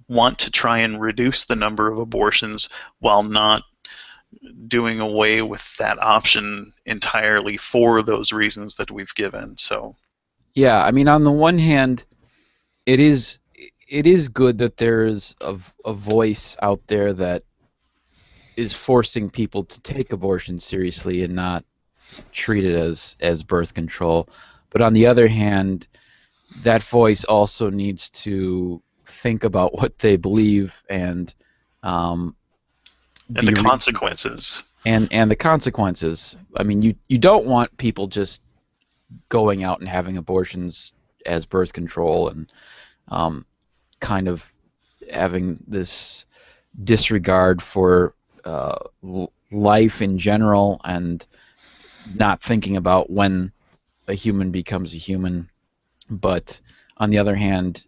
want to try and reduce the number of abortions while not doing away with that option entirely for those reasons that we've given. So yeah, I mean, on the one hand, it is good that there is a voice out there that is forcing people to take abortion seriously and not treat it as birth control. But on the other hand, that voice also needs to think about what they believe and the consequences. And the consequences. I mean, you don't want people just going out and having abortions as birth control and kind of having this disregard for life in general and not thinking about when a human becomes a human. But on the other hand,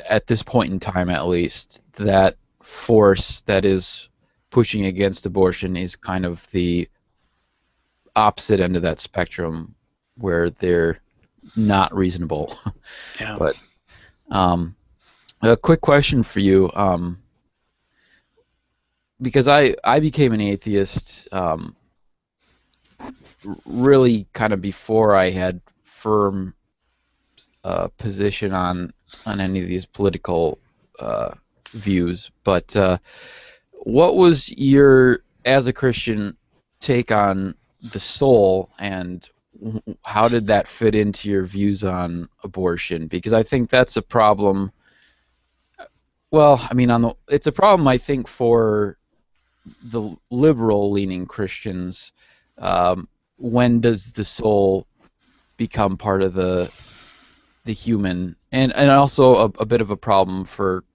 at this point in time at least, that force that is pushing against abortion is kind of the opposite end of that spectrum, where they're not reasonable. Yeah. But a quick question for you, because I became an atheist really kind of before I had firm position on any of these political views. But what was your, as a Christian, take on the soul, and how did that fit into your views on abortion? Because I think that's a problem. Well, I mean, it's a problem, I think, for the liberal-leaning Christians. When does the soul become part of the human? And also a bit of a problem for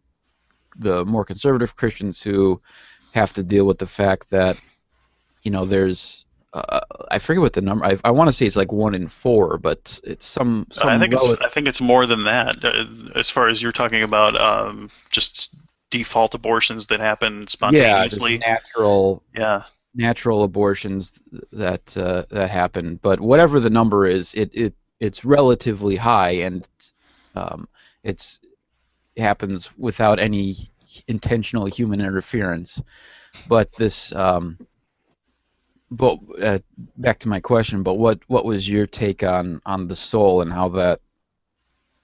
the more conservative Christians who have to deal with the fact that, there's I forget what the number. I want to say it's like 1 in 4, but it's some. I think it's more than that. As far as you're talking about, just default abortions that happen spontaneously. Yeah, natural abortions that happen. But whatever the number is, it's relatively high, and it happens without any intentional human interference. But this. But back to my question. But what was your take on the soul and how that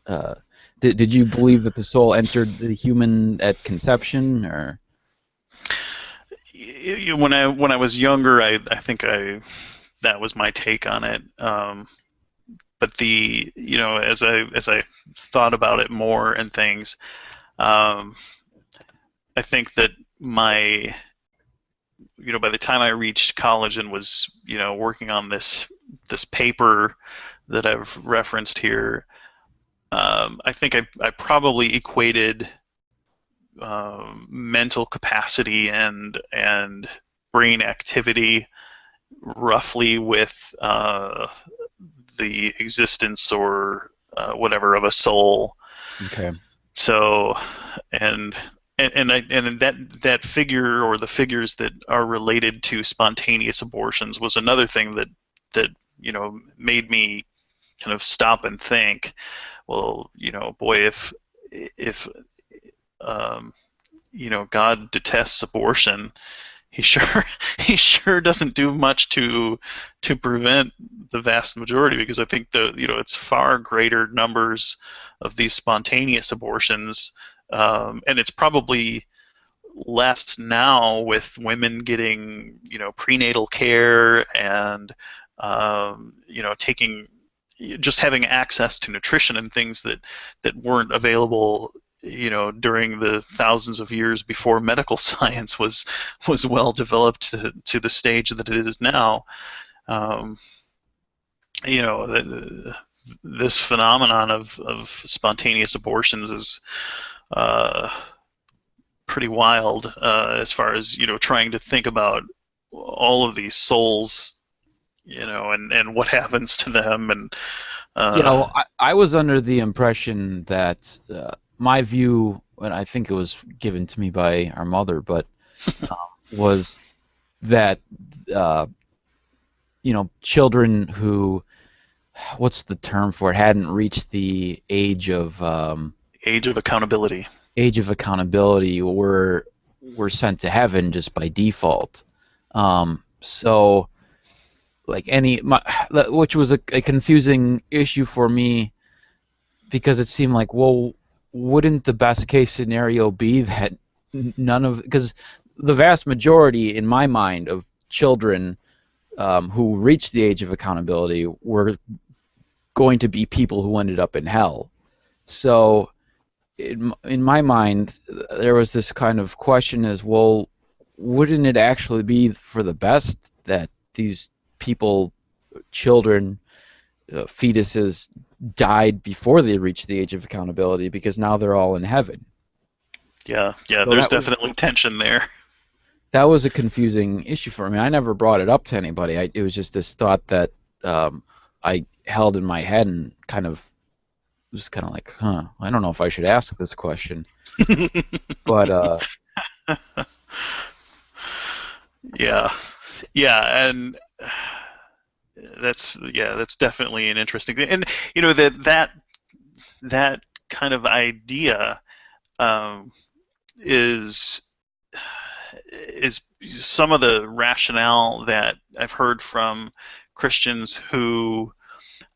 Uh, did you believe that the soul entered the human at conception, or? When I was younger, I think that was my take on it. But as I thought about it more and things, um, I think that my by the time I reached college and was working on this paper that I've referenced here, I think I probably equated mental capacity and brain activity roughly with the existence or whatever of a soul. Okay. So, and that figure or the figures that are related to spontaneous abortions was another thing that made me kind of stop and think. Well, boy, if God detests abortion, he sure he sure doesn't do much to prevent the vast majority, because I think it's far greater numbers of these spontaneous abortions, and it's probably less now with women getting prenatal care and taking just having access to nutrition and things that weren't available during the thousands of years before medical science was well developed to the stage that it is now. Um, this phenomenon of spontaneous abortions is pretty wild, as far as trying to think about all of these souls, and what happens to them, and I was under the impression that my view, and I think it was given to me by our mother, but was that children who, what's the term for it, hadn't reached the age of accountability. were sent to heaven just by default. So, like which was a confusing issue for me, because it seemed like, well, wouldn't the best case scenario be that because the vast majority, in my mind, of children who reached the age of accountability were going to be people who ended up in hell. So in my mind, there was this kind of question as, well, wouldn't it actually be for the best that these people, children, fetuses, died before they reached the age of accountability, because now they're all in heaven? Yeah, So there's definitely tension there. That was a confusing issue for me. I never brought it up to anybody. It was just this thought that I held in my head, and was kind of like, I don't know if I should ask this question. But yeah, and that's definitely an interesting thing. And that kind of idea is some of the rationale that I've heard from Christians who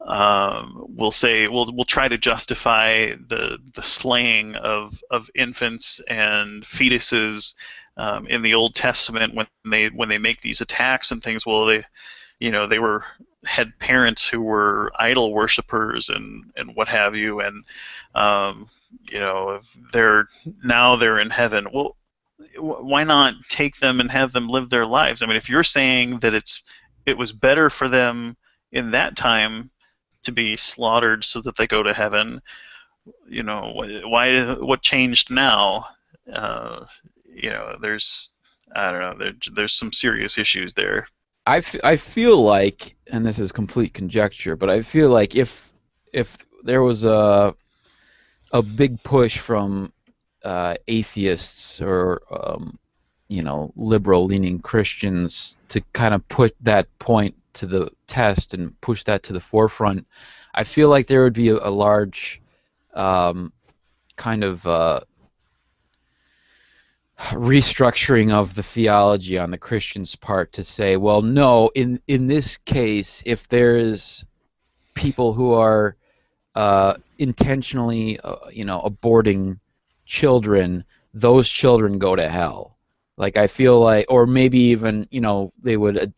will say, we'll try to justify the slaying of infants and fetuses in the Old Testament when they make these attacks and things. Well, they had parents who were idol worshippers and what have you, and they're in heaven. Well, why not take them and have them live their lives? I mean, if you're saying that it was better for them in that time to be slaughtered so that they go to heaven, what changed now? There's, I don't know, there's some serious issues there. I feel like, and this is complete conjecture, but I feel like if there was a big push from atheists or liberal-leaning Christians to kind of put that point to the test and push that to the forefront, I feel like there would be a large kind of restructuring of the theology on the Christians' part to say, well, no, in this case, if there's people who are intentionally, aborting children, those children go to hell. Like I feel like, or maybe even, they would,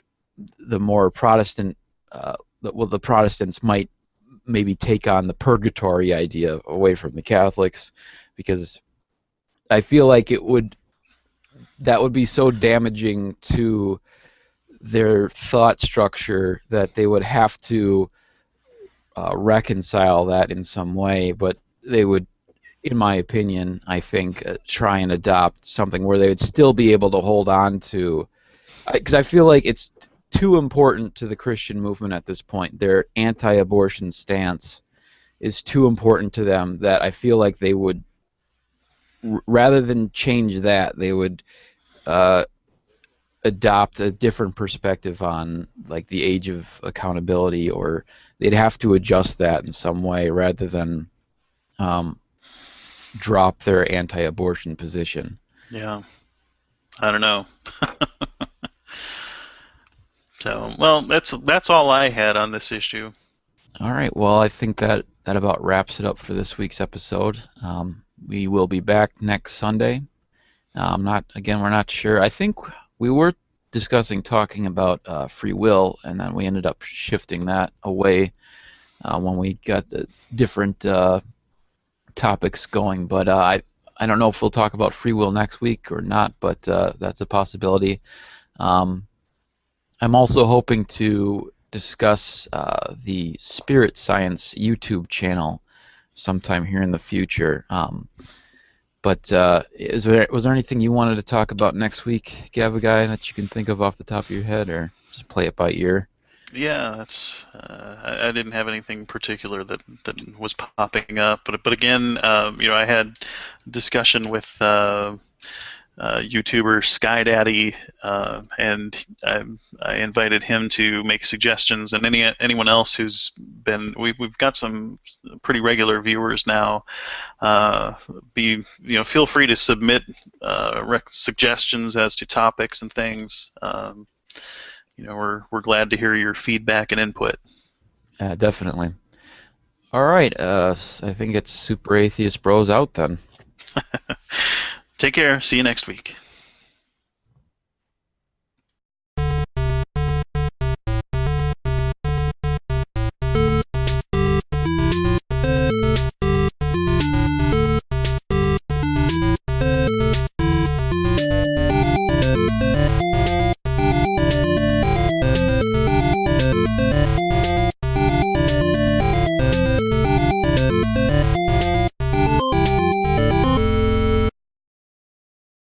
the more Protestant, the Protestants might maybe take on the purgatory idea away from the Catholics, because I feel like that would be so damaging to their thought structure that they would have to reconcile that in some way, but they would, in my opinion, I think, try and adopt something where they would still be able to hold on to, because I feel like it's too important to the Christian movement at this point. Their anti-abortion stance is too important to them that I feel like they would, rather than change that, they would adopt a different perspective on like the age of accountability, or they'd have to adjust that in some way rather than drop their anti-abortion position. Yeah, I don't know. So, well, that's all I had on this issue. All right. Well, I think that about wraps it up for this week's episode. We will be back next Sunday. We're not sure. I think we were talking about free will, and then we ended up shifting that away when we got the different topics going. But I don't know if we'll talk about free will next week or not, but that's a possibility. I'm also hoping to discuss the Spirit Science YouTube channel sometime here in the future. But was there anything you wanted to talk about next week, Gavagai, that you can think of off the top of your head, or just play it by ear? Yeah, that's. I didn't have anything particular that was popping up, but again, I had discussion with YouTuber SkyDaddy, and I invited him to make suggestions, and anyone else who's been. We've got some pretty regular viewers now. Feel free to submit suggestions as to topics and things. We're glad to hear your feedback and input. Definitely. All right. I think it's Super Atheist Bros out then. Take care. See you next week.